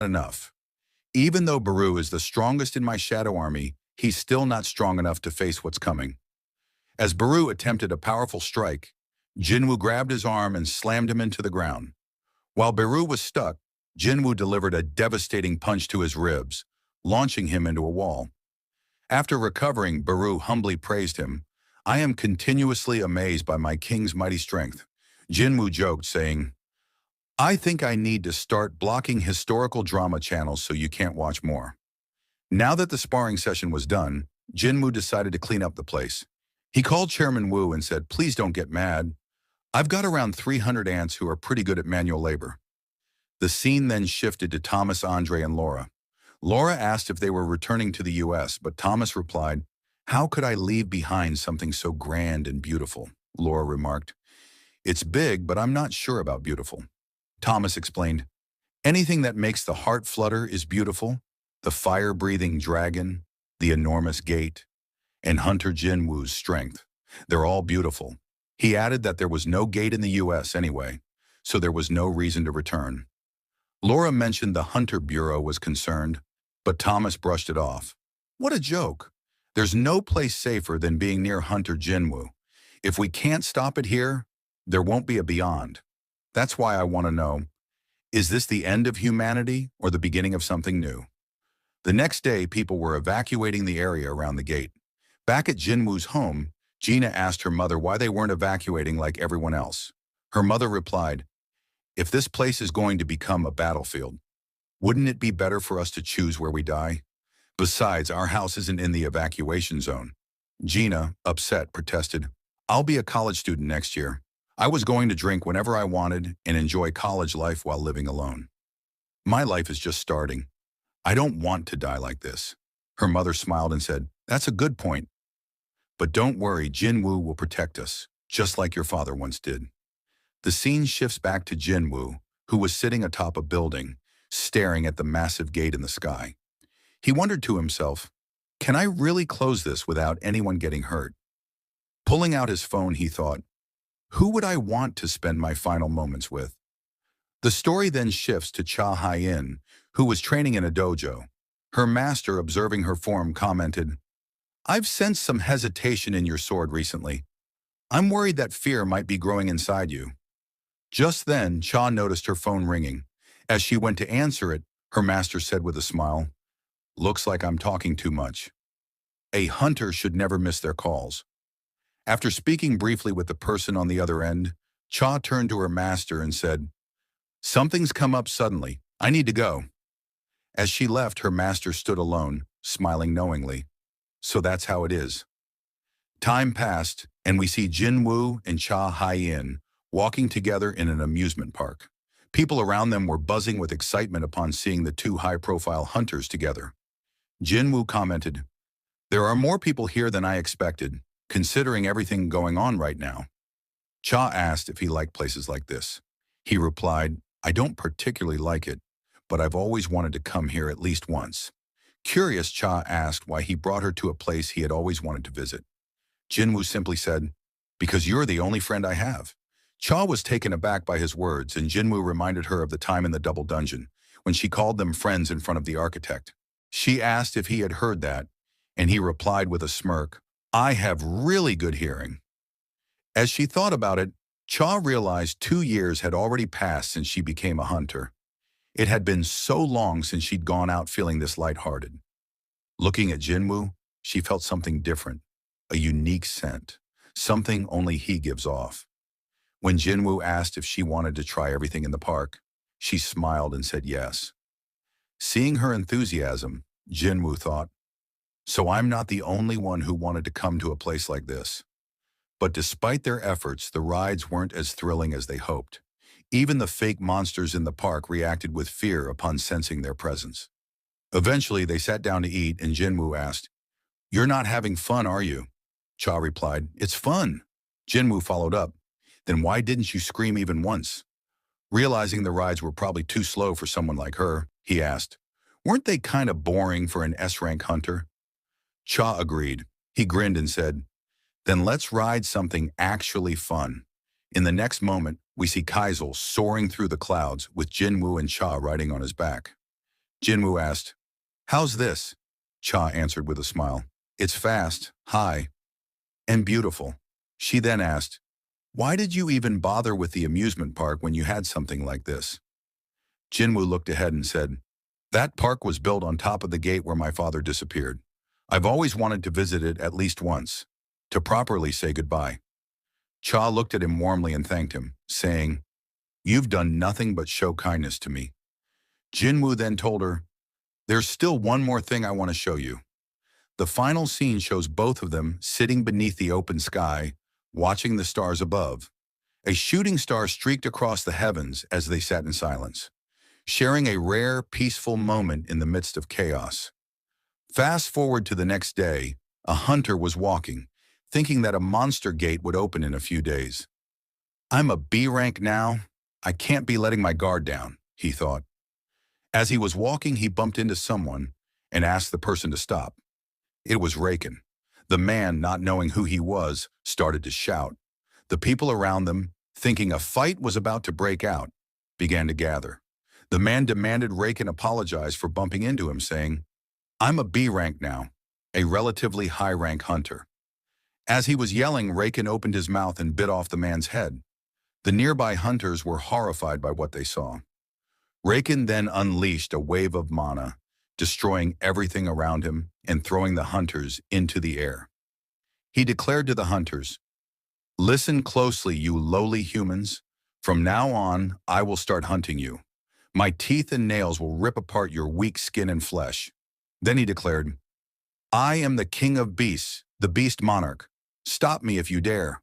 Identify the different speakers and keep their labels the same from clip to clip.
Speaker 1: enough. Even though Baru is the strongest in my shadow army, he's still not strong enough to face what's coming. As Baru attempted a powerful strike, Jin-Wo grabbed his arm and slammed him into the ground. While Baru was stuck, Jin-Wo delivered a devastating punch to his ribs, launching him into a wall. After recovering, Baru humbly praised him. "I am continuously amazed by my king's mighty strength." Jin-Wo joked, saying, "I think I need to start blocking historical drama channels so you can't watch more." Now that the sparring session was done, Jin-Wo decided to clean up the place. He called Chairman Wu and said, "Please don't get mad. I've got around 300 ants who are pretty good at manual labor." The scene then shifted to Thomas, Andre, and Laura. Laura asked if they were returning to the US, but Thomas replied, "How could I leave behind something so grand and beautiful?" Laura remarked, "It's big, but I'm not sure about beautiful." Thomas explained, "Anything that makes the heart flutter is beautiful. The fire-breathing dragon, the enormous gate, and Hunter Jin-Woo's strength. They're all beautiful." He added that there was no gate in the US anyway, so there was no reason to return. Laura mentioned the Hunter Bureau was concerned, but Thomas brushed it off. "What a joke. There's no place safer than being near Hunter Jin-Woo. If we can't stop it here, there won't be a beyond. That's why I want to know, is this the end of humanity or the beginning of something new?" The next day, people were evacuating the area around the gate. Back at Jin-Woo's home, Gina asked her mother why they weren't evacuating like everyone else. Her mother replied, "If this place is going to become a battlefield, wouldn't it be better for us to choose where we die? Besides, our house isn't in the evacuation zone." Gina, upset, protested, "I'll be a college student next year. I was going to drink whenever I wanted and enjoy college life while living alone. My life is just starting. I don't want to die like this." Her mother smiled and said, "That's a good point. But don't worry, Jin-Woo will protect us, just like your father once did." The scene shifts back to Jin-Woo, who was sitting atop a building, staring at the massive gate in the sky. He wondered to himself, "Can I really close this without anyone getting hurt?" Pulling out his phone, he thought, "Who would I want to spend my final moments with?" The story then shifts to Cha Hai-in, who was training in a dojo. Her master, observing her form, commented, "I've sensed some hesitation in your sword recently. I'm worried that fear might be growing inside you." Just then, Cha noticed her phone ringing. As she went to answer it, her master said with a smile, "Looks like I'm talking too much. A hunter should never miss their calls." After speaking briefly with the person on the other end, Cha turned to her master and said, "Something's come up suddenly. I need to go." As she left, her master stood alone, smiling knowingly. So that's how it is. Time passed, and we see Jin-Woo and Cha Hai-in walking together in an amusement park. People around them were buzzing with excitement upon seeing the two high-profile hunters together. Jin-Woo commented, "There are more people here than I expected, considering everything going on right now." Cha asked if he liked places like this. He replied, "I don't particularly like it, but I've always wanted to come here at least once." Curious, Cha asked why he brought her to a place he had always wanted to visit. Jin-Woo simply said, "Because you're the only friend I have." Cha was taken aback by his words, and Jin-Woo reminded her of the time in the double dungeon, when she called them friends in front of the architect. She asked if he had heard that, and he replied with a smirk, "I have really good hearing." As she thought about it, Cha realized 2 years had already passed since she became a hunter. It had been so long since she'd gone out feeling this lighthearted. Looking at Jin-Woo, she felt something different, a unique scent, something only he gives off. When Jin-Woo asked if she wanted to try everything in the park, she smiled and said yes. Seeing her enthusiasm, Jin-Woo thought, "So I'm not the only one who wanted to come to a place like this." But despite their efforts, the rides weren't as thrilling as they hoped. Even the fake monsters in the park reacted with fear upon sensing their presence. Eventually, they sat down to eat, and Jin-Woo asked, "You're not having fun, are you?" Cha replied, "It's fun." Jin-Woo followed up, "Then why didn't you scream even once?" Realizing the rides were probably too slow for someone like her, he asked, "Weren't they kind of boring for an S-rank hunter?" Cha agreed. He grinned and said, "Then let's ride something actually fun." In the next moment, we see Kaizel soaring through the clouds with Jin-Woo and Cha riding on his back. Jin-Wo asked, "How's this?" Cha answered with a smile. "It's fast, high, and beautiful." She then asked, "Why did you even bother with the amusement park when you had something like this?" Jin-Wo looked ahead and said, "That park was built on top of the gate where my father disappeared. I've always wanted to visit it at least once, to properly say goodbye." Cha looked at him warmly and thanked him, saying, "You've done nothing but show kindness to me." Jin-Wo then told her, "There's still one more thing I want to show you." The final scene shows both of them sitting beneath the open sky, watching the stars above. A shooting star streaked across the heavens as they sat in silence, sharing a rare, peaceful moment in the midst of chaos. Fast forward to the next day, a hunter was walking, thinking that a monster gate would open in a few days. "I'm a B rank now. I can't be letting my guard down," he thought. As he was walking, he bumped into someone and asked the person to stop. It was Raken. The man, not knowing who he was, started to shout. The people around them, thinking a fight was about to break out, began to gather. The man demanded Raken apologize for bumping into him, saying, "I'm a B rank now, a relatively high rank hunter." As he was yelling, Raken opened his mouth and bit off the man's head. The nearby hunters were horrified by what they saw. Raken then unleashed a wave of mana, destroying everything around him and throwing the hunters into the air. He declared to the hunters, "Listen closely, you lowly humans. From now on, I will start hunting you. My teeth and nails will rip apart your weak skin and flesh." Then he declared, "I am the king of beasts, the beast monarch. Stop me if you dare."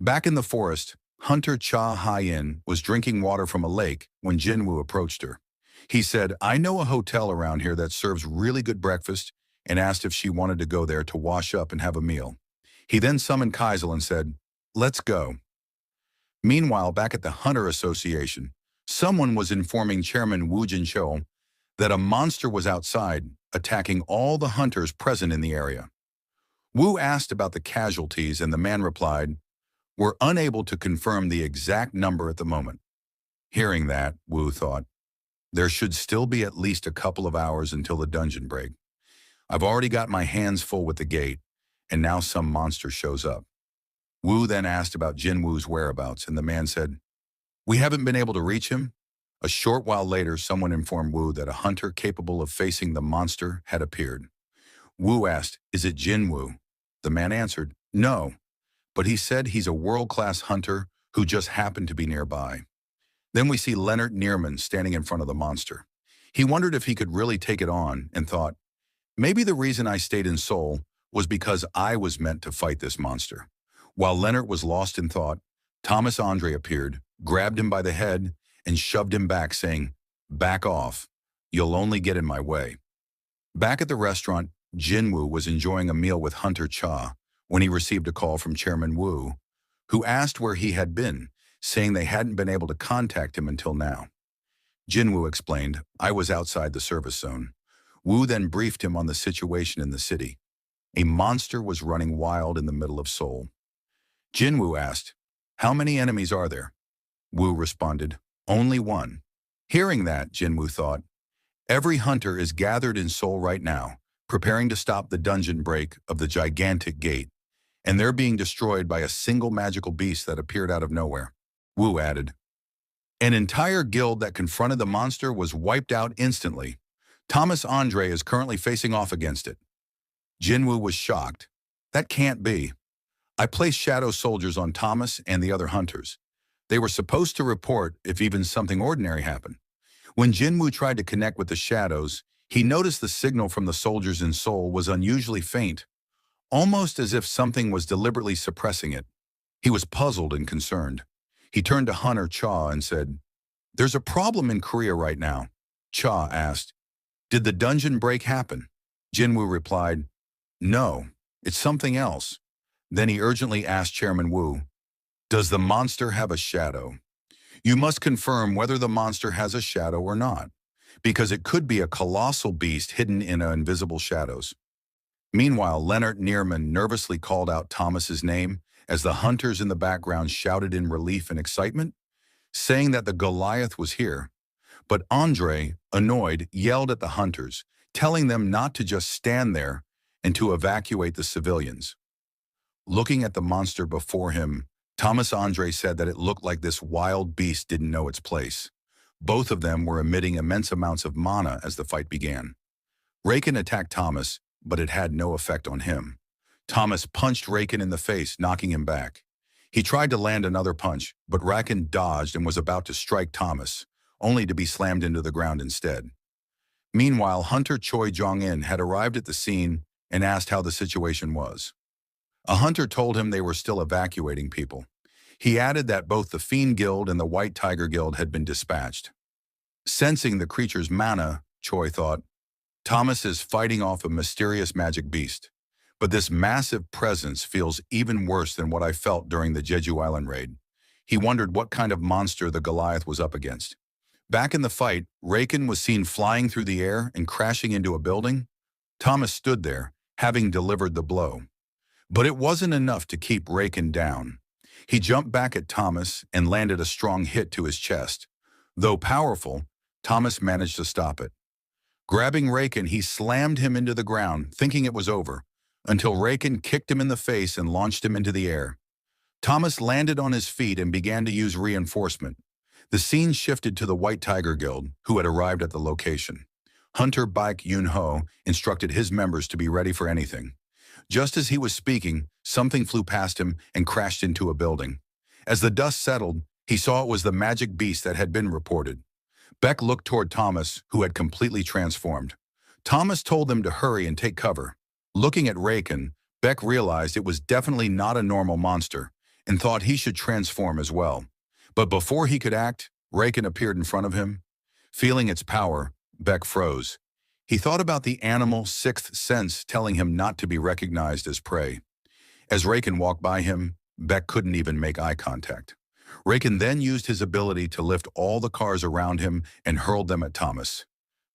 Speaker 1: Back in the forest, Hunter Cha Hyen was drinking water from a lake when Jin-Wo approached her. He said, "I know a hotel around here that serves really good breakfast," and asked if she wanted to go there to wash up and have a meal. He then summoned Kaisel and said, "Let's go." Meanwhile, back at the Hunter Association, someone was informing Chairman Wu Jinshou that a monster was outside, attacking all the hunters present in the area. Wu asked about the casualties, and the man replied, "We're unable to confirm the exact number at the moment." Hearing that, Wu thought, there should still be at least a couple of hours until the dungeon break. I've already got my hands full with the gate, and now some monster shows up. Wu then asked about Jin-Woo's whereabouts, and the man said, "We haven't been able to reach him." A short while later, someone informed Wu that a hunter capable of facing the monster had appeared. Wu asked, "Is it Jin-Woo?" The man answered, "No, but he said he's a world-class hunter who just happened to be nearby." Then we see Leonard Nierman standing in front of the monster. He wondered if he could really take it on and thought, maybe the reason I stayed in Seoul was because I was meant to fight this monster. While Leonard was lost in thought, Thomas Andre appeared, grabbed him by the head, and shoved him back, saying, "Back off. You'll only get in my way." Back at the restaurant, Jin-Woo was enjoying a meal with Hunter Cha when he received a call from Chairman Wu, who asked where he had been, saying they hadn't been able to contact him until now. Jin-Woo explained, "I was outside the service zone." Wu then briefed him on the situation in the city. A monster was running wild in the middle of Seoul. Jin-Woo asked, "How many enemies are there?" Wu responded, "Only one." Hearing that, Jin-Woo thought, every hunter is gathered in Seoul right now, preparing to stop the dungeon break of the gigantic gate, and they're being destroyed by a single magical beast that appeared out of nowhere. Wu added, "An entire guild that confronted the monster was wiped out instantly. Thomas Andre is currently facing off against it." Jin-Woo was shocked. "That can't be. I placed shadow soldiers on Thomas and the other hunters. They were supposed to report if even something ordinary happened." When Jin-Woo tried to connect with the shadows, he noticed the signal from the soldiers in Seoul was unusually faint, almost as if something was deliberately suppressing it. He was puzzled and concerned. He turned to Hunter Cha and said, "There's a problem in Korea right now." Cha asked, "Did the dungeon break happen?" Jin-Woo replied, "No, it's something else." Then he urgently asked Chairman Wu, "Does the monster have a shadow? You must confirm whether the monster has a shadow or not, because it could be a colossal beast hidden in invisible shadows." Meanwhile, Leonard Nierman nervously called out Thomas's name as the hunters in the background shouted in relief and excitement, saying that the Goliath was here. But Andre, annoyed, yelled at the hunters, telling them not to just stand there and to evacuate the civilians. Looking at the monster before him, Thomas Andre said that it looked like this wild beast didn't know its place. Both of them were emitting immense amounts of mana as the fight began. Raken attacked Thomas, but it had no effect on him. Thomas punched Raken in the face, knocking him back. He tried to land another punch, but Raken dodged and was about to strike Thomas, only to be slammed into the ground instead. Meanwhile, Hunter Choi Jong-in had arrived at the scene and asked how the situation was. A hunter told him they were still evacuating people. He added that both the Fiend Guild and the White Tiger Guild had been dispatched. Sensing the creature's mana, Choi thought, Thomas is fighting off a mysterious magic beast. But this massive presence feels even worse than what I felt during the Jeju Island raid. He wondered what kind of monster the Goliath was up against. Back in the fight, Raken was seen flying through the air and crashing into a building. Thomas stood there, having delivered the blow. But it wasn't enough to keep Raken down. He jumped back at Thomas and landed a strong hit to his chest. Though powerful, Thomas managed to stop it. Grabbing Raken, he slammed him into the ground, thinking it was over, until Raken kicked him in the face and launched him into the air. Thomas landed on his feet and began to use reinforcement. The scene shifted to the White Tiger Guild, who had arrived at the location. Hunter Baek Yun-ho instructed his members to be ready for anything. Just as he was speaking, something flew past him and crashed into a building. As the dust settled, he saw it was the magic beast that had been reported. Beck looked toward Thomas, who had completely transformed. Thomas told them to hurry and take cover. Looking at Raken, Beck realized it was definitely not a normal monster and thought he should transform as well. But before he could act, Raken appeared in front of him. Feeling its power, Beck froze. He thought about the animal's sixth sense telling him not to be recognized as prey. As Raken walked by him, Beck couldn't even make eye contact. Raken then used his ability to lift all the cars around him and hurled them at Thomas.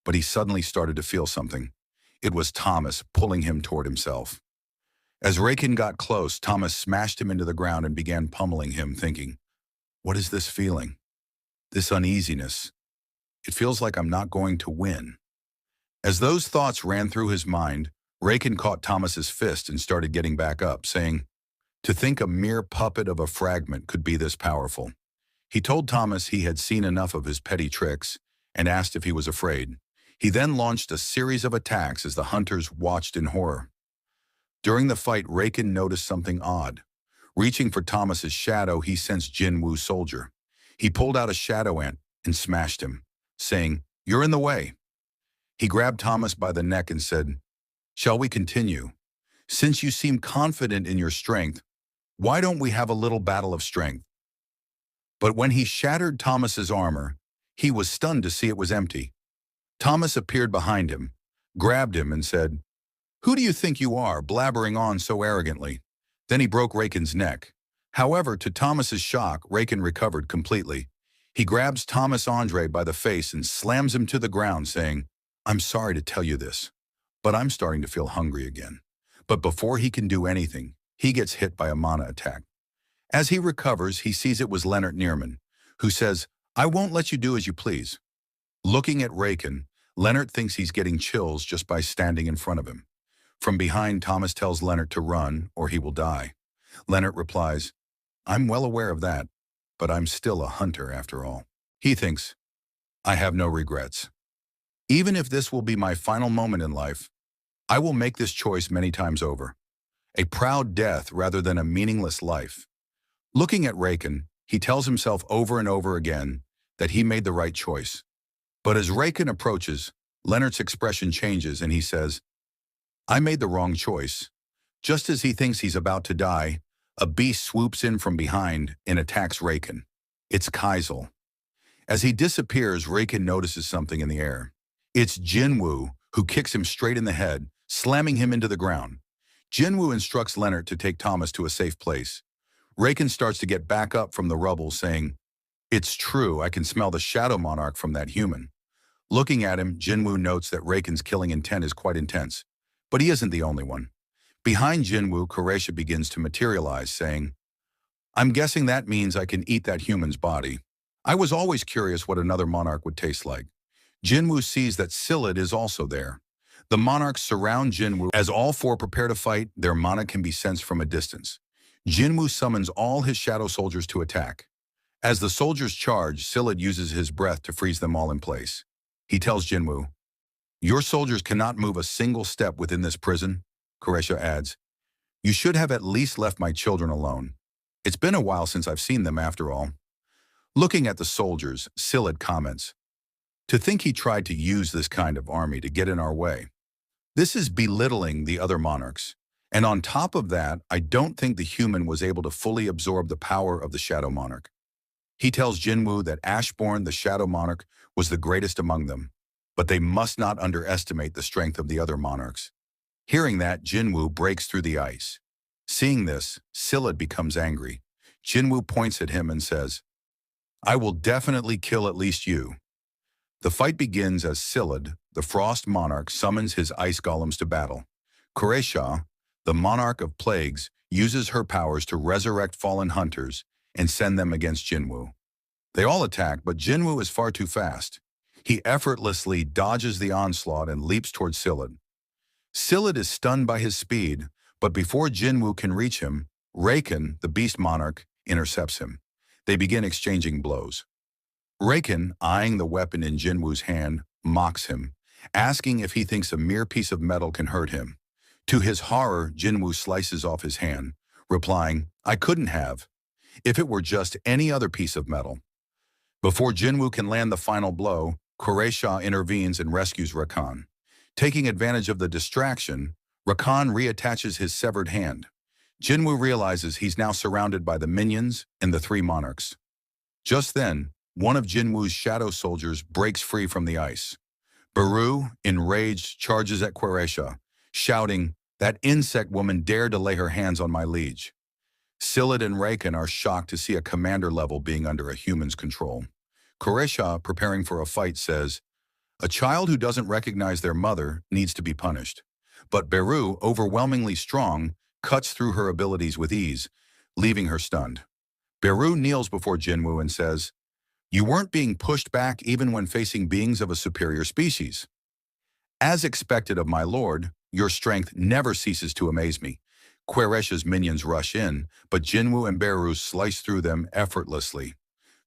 Speaker 1: But he suddenly started to feel something. It was Thomas pulling him toward himself. As Raken got close, Thomas smashed him into the ground and began pummeling him, thinking, "What is this feeling? This uneasiness. It feels like I'm not going to win." As those thoughts ran through his mind, Raken caught Thomas's fist and started getting back up, saying, "To think a mere puppet of a fragment could be this powerful." He told Thomas he had seen enough of his petty tricks and asked if he was afraid. He then launched a series of attacks as the hunters watched in horror. During the fight, Raken noticed something odd. Reaching for Thomas's shadow, he sensed Jin-Woo's soldier. He pulled out a shadow ant and smashed him, saying, "You're in the way." He grabbed Thomas by the neck and said, "Shall we continue? Since you seem confident in your strength, why don't we have a little battle of strength?" But when he shattered Thomas's armor, he was stunned to see it was empty. Thomas appeared behind him, grabbed him and said, "Who do you think you are, blabbering on so arrogantly?" Then he broke Raken's neck. However, to Thomas's shock, Raken recovered completely. He grabs Thomas Andre by the face and slams him to the ground, saying, "I'm sorry to tell you this, but I'm starting to feel hungry again." But before he can do anything, he gets hit by a mana attack. As he recovers, he sees it was Leonard Neerman, who says, "I won't let you do as you please." Looking at Raken, Leonard thinks he's getting chills just by standing in front of him. From behind, Thomas tells Leonard to run or he will die. Leonard replies, "I'm well aware of that, but I'm still a hunter after all." He thinks, "I have no regrets. Even if this will be my final moment in life, I will make this choice many times over. A proud death rather than a meaningless life." Looking at Raken, he tells himself over and over again that he made the right choice. But as Raken approaches, Leonard's expression changes and he says, "I made the wrong choice." Just as he thinks he's about to die, a beast swoops in from behind and attacks Raken. It's Kaisel. As he disappears, Raken notices something in the air. It's Jin-Wo, who kicks him straight in the head, slamming him into the ground. Jin-Wo instructs Leonard to take Thomas to a safe place. Raken starts to get back up from the rubble, saying, "It's true, I can smell the Shadow Monarch from that human." Looking at him, Jin-Wo notes that Raken's killing intent is quite intense. But he isn't the only one. Behind Jin-Wo, Kureisha begins to materialize, saying, "I'm guessing that means I can eat that human's body. I was always curious what another monarch would taste like. Jin-Woo sees that Scylla is also there. The monarchs surround Jin-Woo. As all four prepare to fight, their mana can be sensed from a distance. Jin-Woo summons all his shadow soldiers to attack. As the soldiers charge, Scylla uses his breath to freeze them all in place. He tells Jin-Woo, "Your soldiers cannot move a single step within this prison." Kureisha adds, "You should have at least left my children alone. It's been a while since I've seen them after all." Looking at the soldiers, Scylla comments, "To think he tried to use this kind of army to get in our way. This is belittling the other monarchs. And on top of that, I don't think the human was able to fully absorb the power of the Shadow Monarch." He tells Jin-Woo that Ashborn, the Shadow Monarch, was the greatest among them, but they must not underestimate the strength of the other monarchs. Hearing that, Jin-Woo breaks through the ice. Seeing this, Scylla becomes angry. Jin-Woo points at him and says, "I will definitely kill at least you." The fight begins as Scylla, the Frost Monarch, summons his ice golems to battle. Kureisha, the Monarch of Plagues, uses her powers to resurrect fallen hunters and send them against Jin-Woo. They all attack, but Jin-Woo is far too fast. He effortlessly dodges the onslaught and leaps towards Scylla. Scylla is stunned by his speed, but before Jin-Woo can reach him, Raken, the Beast Monarch, intercepts him. They begin exchanging blows. Raken, eyeing the weapon in Jin-Woo's hand, mocks him, asking if he thinks a mere piece of metal can hurt him. To his horror, Jin-Woo slices off his hand, replying, "I couldn't have, if it were just any other piece of metal." Before Jin-Woo can land the final blow, Kureisha intervenes and rescues Rakan. Taking advantage of the distraction, Rakan reattaches his severed hand. Jin-Woo realizes he's now surrounded by the minions and the three monarchs. Just then, one of Jin-Woo's shadow soldiers breaks free from the ice. Baru, enraged, charges at Kureisha, shouting, "That insect woman dared to lay her hands on my liege." Scylla and Raken are shocked to see a commander level being under a human's control. Kureisha, preparing for a fight, says, "A child who doesn't recognize their mother needs to be punished." But Baru, overwhelmingly strong, cuts through her abilities with ease, leaving her stunned. Baru kneels before Jin-Woo and says, "You weren't being pushed back even when facing beings of a superior species. As expected of my lord, your strength never ceases to amaze me." Kureisha's minions rush in, but Jin-Woo and Baru slice through them effortlessly.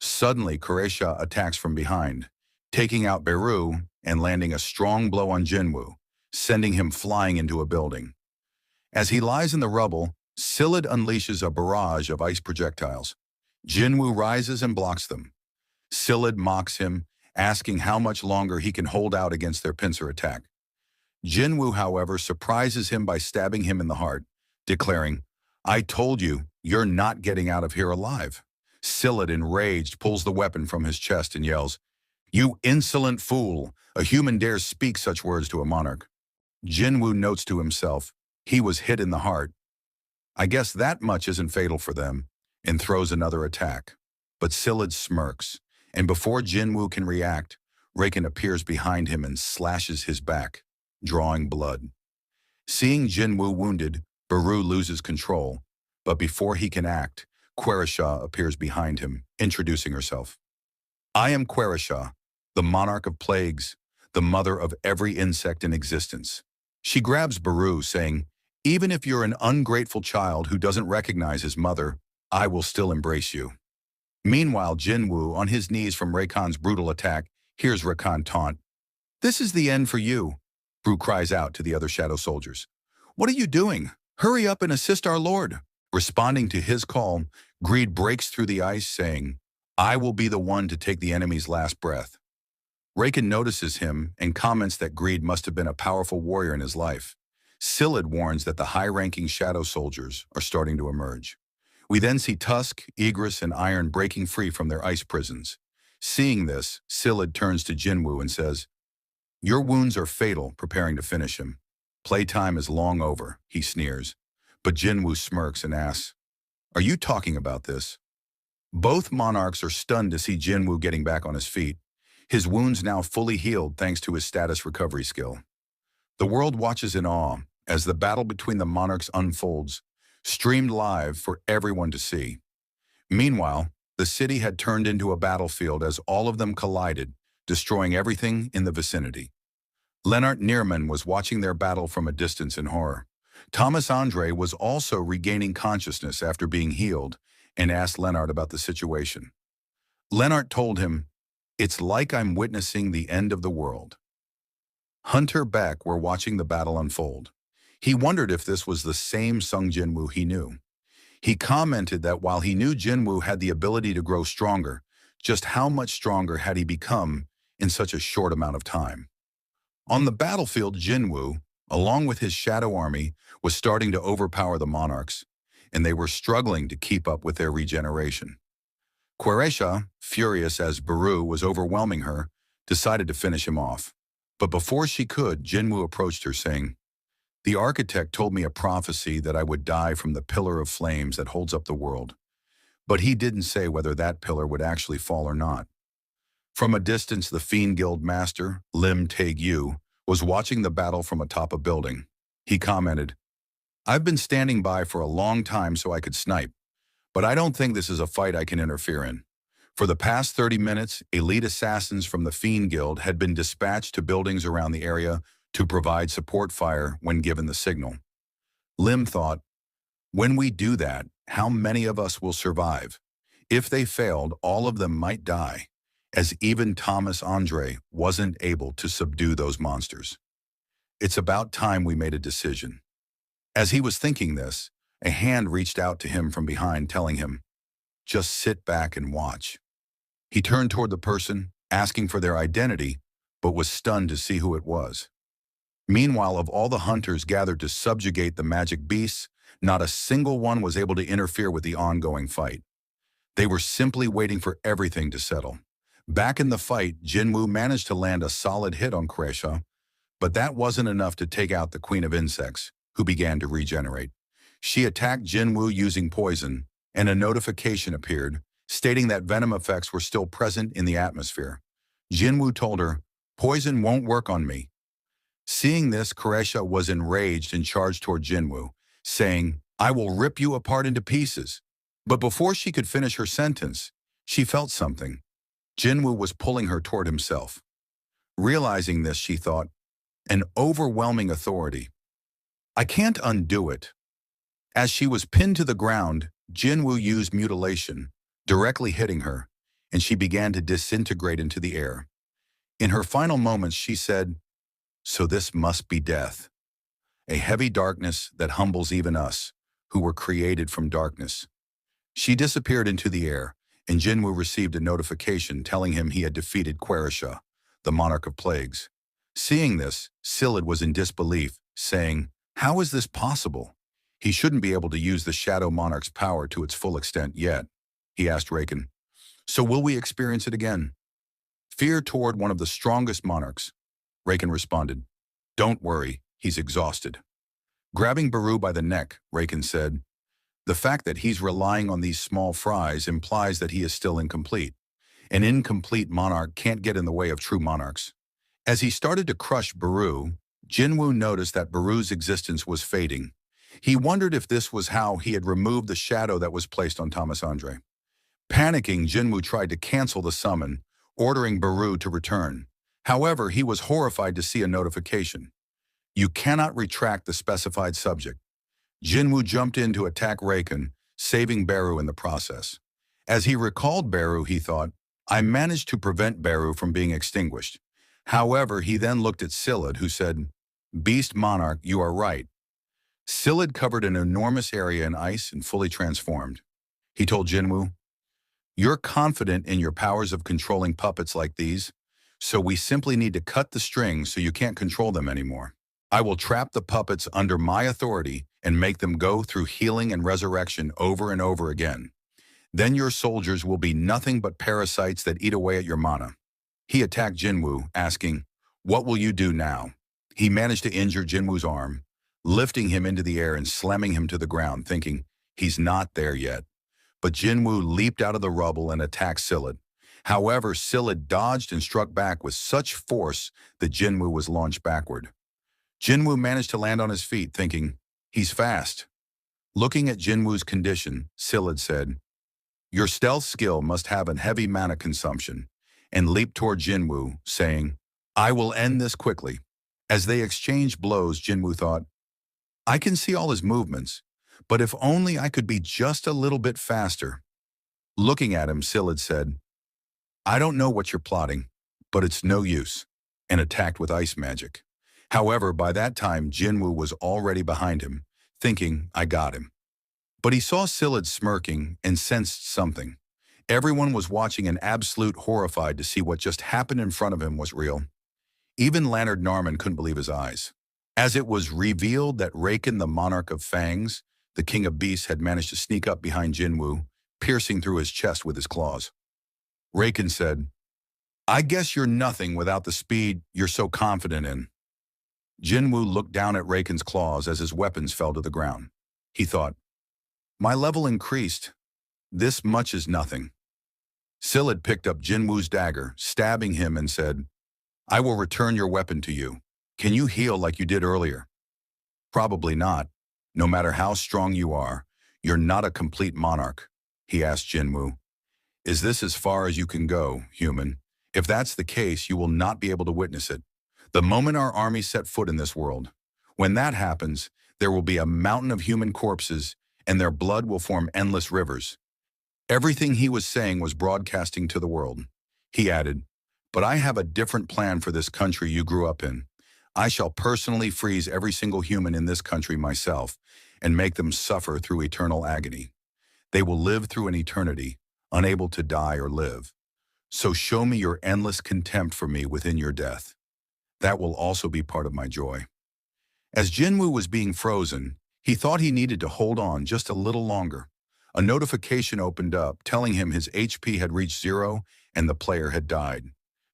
Speaker 1: Suddenly, Kureisha attacks from behind, taking out Baru and landing a strong blow on Jin-Woo, sending him flying into a building. As he lies in the rubble, Scylla unleashes a barrage of ice projectiles. Jin-Woo rises and blocks them. Scylla mocks him, asking how much longer he can hold out against their pincer attack. Jin-Woo, however, surprises him by stabbing him in the heart, declaring, "I told you, you're not getting out of here alive." Scylla, enraged, pulls the weapon from his chest and yells, "You insolent fool! A human dares speak such words to a monarch." Jin-Woo notes to himself, he was hit in the heart. I guess that much isn't fatal for them, and throws another attack. But Scylla smirks, and before Jin-Woo can react, Raken appears behind him and slashes his back, drawing blood. Seeing Jin-Woo wounded, Baru loses control, but before he can act, Kureisha appears behind him, introducing herself. "I am Kureisha, the Monarch of Plagues, the mother of every insect in existence." She grabs Baru, saying, "Even if you're an ungrateful child who doesn't recognize his mother, I will still embrace you." Meanwhile, Jin-Woo, on his knees from Rakan's brutal attack, hears Rakan taunt, "This is the end for you." Baru cries out to the other shadow soldiers, "What are you doing? Hurry up and assist our lord." Responding to his call, Greed breaks through the ice, saying, "I will be the one to take the enemy's last breath." Raken notices him and comments that Greed must have been a powerful warrior in his life. Scylla warns that the high-ranking shadow soldiers are starting to emerge. We then see Tusk, Egress, and Iron breaking free from their ice prisons. Seeing this, Scylla turns to Jin-Woo and says, "Your wounds are fatal, preparing to finish him. Playtime is long over," he sneers. But Jin-Woo smirks and asks, "Are you talking about this?" Both monarchs are stunned to see Jin-Woo getting back on his feet, his wounds now fully healed thanks to his status recovery skill. The world watches in awe as the battle between the monarchs unfolds, streamed live for everyone to see. Meanwhile, the city had turned into a battlefield as all of them collided, destroying everything in the vicinity. Lennart Nierman was watching their battle from a distance in horror. Thomas Andre was also regaining consciousness after being healed and asked Lennart about the situation. Lennart told him, "It's like I'm witnessing the end of the world." Hunter Beck were watching the battle unfold. He wondered if this was the same Sung Jin-Wo he knew. He commented that while he knew Jin-Wo had the ability to grow stronger, just how much stronger had he become in such a short amount of time? On the battlefield, Jin-Wo, along with his shadow army, was starting to overpower the monarchs, and they were struggling to keep up with their regeneration. A.R.I.S.E, furious as Baru was overwhelming her, decided to finish him off. But before she could, Jin-Wo approached her saying, "The architect told me a prophecy that I would die from the pillar of flames that holds up the world. But he didn't say whether that pillar would actually fall or not." From a distance, the Fiend Guild master, Lim Tae-gyu, was watching the battle from atop a building. He commented, "I've been standing by for a long time so I could snipe, but I don't think this is a fight I can interfere in. For the past 30 minutes, elite assassins from the Fiend Guild had been dispatched to buildings around the area to provide support fire when given the signal." Lim thought, "When we do that, how many of us will survive? If they failed, all of them might die, as even Thomas Andre wasn't able to subdue those monsters. It's about time we made a decision." As he was thinking this, a hand reached out to him from behind, telling him, "Just sit back and watch." He turned toward the person, asking for their identity, but was stunned to see who it was. Meanwhile, of all the hunters gathered to subjugate the magic beasts, not a single one was able to interfere with the ongoing fight. They were simply waiting for everything to settle. Back in the fight, Jin-Wo managed to land a solid hit on A.R.I.S.E, but that wasn't enough to take out the Queen of Insects, who began to regenerate. She attacked Jin-Wo using poison, and a notification appeared, stating that venom effects were still present in the atmosphere. Jin-Wo told her, "Poison won't work on me." Seeing this, A.R.I.S.E was enraged and charged toward Jin-Wo, saying, "I will rip you apart into pieces." But before she could finish her sentence, she felt something. Jin-Wo was pulling her toward himself. Realizing this, she thought, "An overwhelming authority. I can't undo it." As she was pinned to the ground, Jin-Wo used mutilation, directly hitting her, and she began to disintegrate into the air. In her final moments, she said, "So this must be death. A heavy darkness that humbles even us, who were created from darkness." She disappeared into the air, and Jin-Wo received a notification telling him he had defeated A.R.I.S.E, the Monarch of Plagues. Seeing this, Silid was in disbelief, saying, "How is this possible? He shouldn't be able to use the Shadow Monarch's power to its full extent yet." He asked Raken, "So will we experience it again?" "Fear toward one of the strongest monarchs." Raken responded, "Don't worry, he's exhausted." Grabbing Baru by the neck, Raken said, "The fact that he's relying on these small fries implies that he is still incomplete. An incomplete monarch can't get in the way of true monarchs." As he started to crush Baru, Jin-Wo noticed that Baru's existence was fading. He wondered if this was how he had removed the shadow that was placed on Thomas Andre. Panicking, Jin-Wo tried to cancel the summon, ordering Baru to return. However, he was horrified to see a notification. "You cannot retract the specified subject." Jin-Wo jumped in to attack Raken, saving Baru in the process. As he recalled Baru, he thought, "I managed to prevent Baru from being extinguished." However, he then looked at Silid, who said, "Beast Monarch, you are right." Silid covered an enormous area in ice and fully transformed. He told Jin-Wo, "You're confident in your powers of controlling puppets like these, so we simply need to cut the strings so you can't control them anymore. I will trap the puppets under my authority and make them go through healing and resurrection over and over again. Then your soldiers will be nothing but parasites that eat away at your mana." He attacked Jin-Wo, asking, "What will you do now?" He managed to injure Jin-Woo's arm, lifting him into the air and slamming him to the ground, thinking, he's not there yet. But Jin-Wo leaped out of the rubble and attacked Silid. However, Silid dodged and struck back with such force that Jin-Wo was launched backward. Jin-Wo managed to land on his feet, thinking, he's fast. Looking at Jin-Woo's condition, Silid said, Your stealth skill must have a heavy mana consumption, and leaped toward Jin-Wo, saying, I will end this quickly. As they exchanged blows, Jin-Wo thought, I can see all his movements, but if only I could be just a little bit faster. Looking at him, Scylla said, I don't know what you're plotting, but it's no use, and attacked with ice magic. However, by that time, Jin-Wo was already behind him, thinking, I got him. But he saw Scylla smirking and sensed something. Everyone was watching and absolute horrified to see what just happened in front of him was real. Even Leonard Narman couldn't believe his eyes. As it was revealed that Raken, the Monarch of Fangs, the King of Beasts, had managed to sneak up behind Jin-Wo, piercing through his chest with his claws. Raken said, I guess you're nothing without the speed you're so confident in. Jin-Wo looked down at Raken's claws as his weapons fell to the ground. He thought, my level increased. This much is nothing. Scylla picked up Jin-Woo's dagger, stabbing him, and said, I will return your weapon to you. Can you heal like you did earlier? Probably not. No matter how strong you are, you're not a complete monarch, he asked Jin-Wo. Is this as far as you can go, human? If that's the case, you will not be able to witness it. The moment our army set foot in this world, when that happens, there will be a mountain of human corpses, and their blood will form endless rivers. Everything he was saying was broadcasting to the world. He added, but I have a different plan for this country you grew up in. I shall personally freeze every single human in this country myself and make them suffer through eternal agony. They will live through an eternity, unable to die or live. So show me your endless contempt for me within your death. That will also be part of my joy. As Jin-Wo was being frozen, he thought he needed to hold on just a little longer. A notification opened up telling him his HP had reached 0 and the player had died.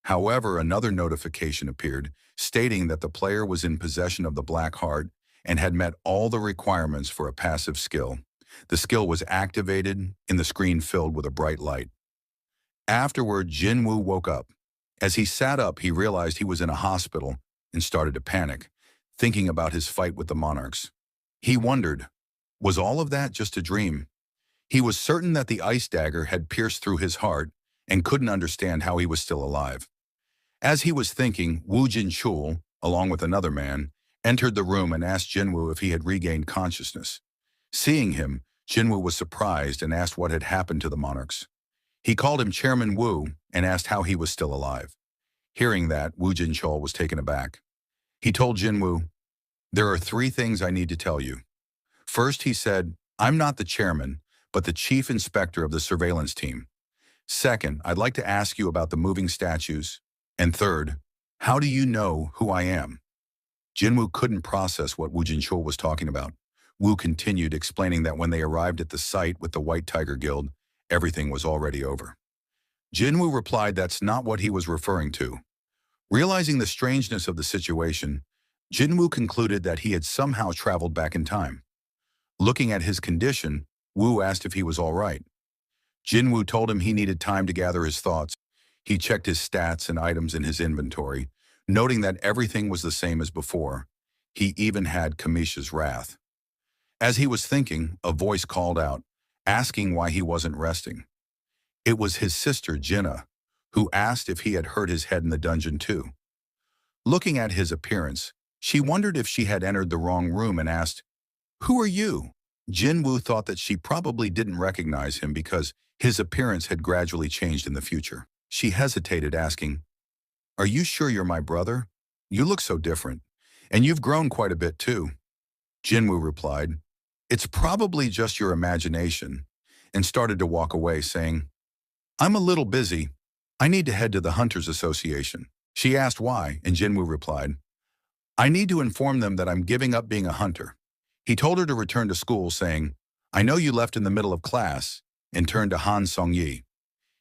Speaker 1: However, another notification appeared stating that the player was in possession of the Black Heart and had met all the requirements for a passive skill. The skill was activated and the screen filled with a bright light. Afterward, Jin-Wo woke up. As he sat up, he realized he was in a hospital and started to panic, thinking about his fight with the monarchs. He wondered, was all of that just a dream? He was certain that the ice dagger had pierced through his heart and couldn't understand how he was still alive. As he was thinking, Wu Jin-Chul, along with another man, entered the room and asked Jin-Wo if he had regained consciousness. Seeing him, Jin-Wo was surprised and asked what had happened to the monarchs. He called him Chairman Wu and asked how he was still alive. Hearing that, Wu Jin-Chul was taken aback. He told Jin-Wo, there are 3 things I need to tell you. First, he said, I'm not the chairman, but the chief inspector of the surveillance team. Second, I'd like to ask you about the moving statues. And third, how do you know who I am? Jin-Wo couldn't process what Wu Jin-Chul was talking about. Wu continued, explaining that when they arrived at the site with the White Tiger Guild, everything was already over. Jin-Wo replied that's not what he was referring to. Realizing the strangeness of the situation, Jin-Wo concluded that he had somehow traveled back in time. Looking at his condition, Wu asked if he was all right. Jin-Wo told him he needed time to gather his thoughts. He checked his stats and items in his inventory, noting that everything was the same as before. He even had Kamisha's wrath. As he was thinking, a voice called out, asking why he wasn't resting. It was his sister, Jinna, who asked if he had hurt his head in the dungeon too. Looking at his appearance, she wondered if she had entered the wrong room and asked, "Who are you?" Jin-Wo thought that she probably didn't recognize him because his appearance had gradually changed in the future. She hesitated, asking, "Are you sure you're my brother? You look so different, and you've grown quite a bit too." Jin-Wo replied, "It's probably just your imagination," and started to walk away, saying, "I'm a little busy. I need to head to the Hunters Association." She asked why, and Jin-Wo replied, "I need to inform them that I'm giving up being a hunter." He told her to return to school, saying, "I know you left in the middle of class," and turned to Han Song-Yi.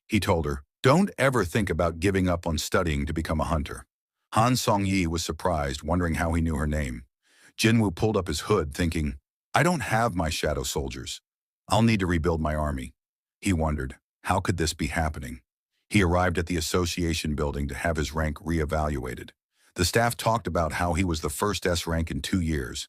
Speaker 1: He told her, "Don't ever think about giving up on studying to become a hunter." Han Song-Yi was surprised, wondering how he knew her name. Jin-Wo pulled up his hood, thinking, "I don't have my shadow soldiers. I'll need to rebuild my army." He wondered, how could this be happening? He arrived at the association building to have his rank reevaluated. The staff talked about how he was the first S rank in 2 years,